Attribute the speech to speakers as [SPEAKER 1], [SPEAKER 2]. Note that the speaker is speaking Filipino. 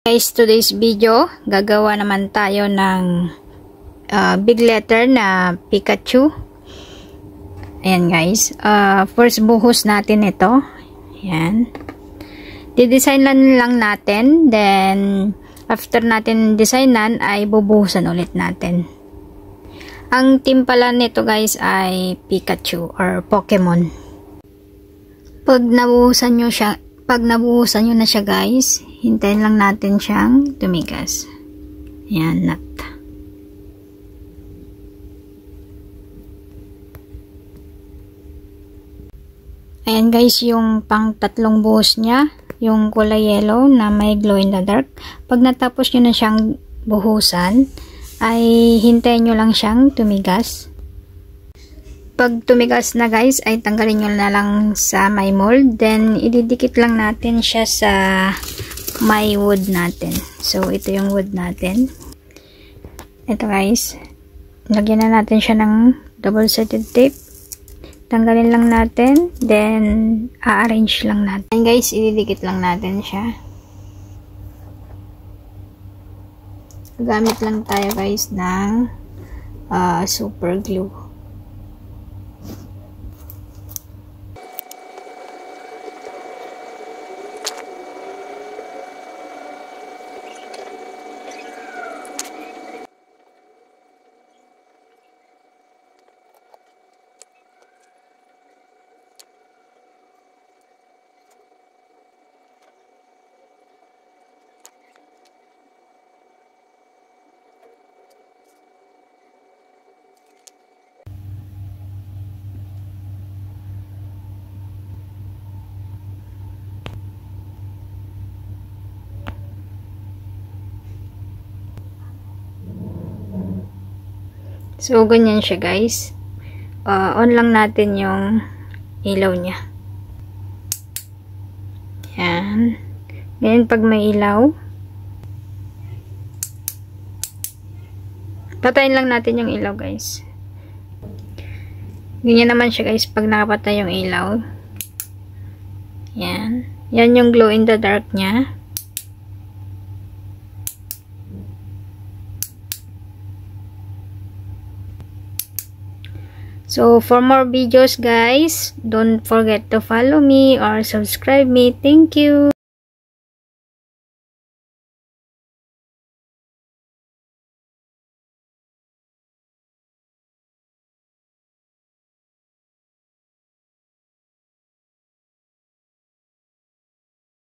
[SPEAKER 1] Guys, today's video, gagawa naman tayo ng big letter na Pikachu. Ayan guys, first buhos natin ito. Ayan. Didesign lang natin, then after natin designan ay bubuhusan ulit natin. Ang team pala nito guys ay Pikachu or Pokemon. Pag nabuhusan nyo na siya guys, hintayin lang natin siyang tumigas. Ayan, nut. Ayan guys, yung pang tatlong buhos niya, yung kulay yellow na may glow in the dark. Pag natapos nyo na siyang buhusan, ay hintayin nyo lang siyang tumigas. Pag tumigas na guys, ay tanggalin nyo na lang sa may mold. Then, ididikit lang natin siya sa may wood natin. So, ito yung wood natin. Ito guys. Lagyan na natin siya ng double-sided tape. Tanggalin lang natin. Then, a-arrange lang natin. And guys, ididikit lang natin siya. Gamit lang tayo guys ng super glue. So, ganyan siya guys. On lang natin yung ilaw niya. Yan. Ganyan pag may ilaw. Patayin lang natin yung ilaw guys. Ganyan naman siya guys pag nakapatay yung ilaw. Yan. Yan yung glow in the dark niya. So, for more videos guys, don't forget to follow me or subscribe me. Thank you!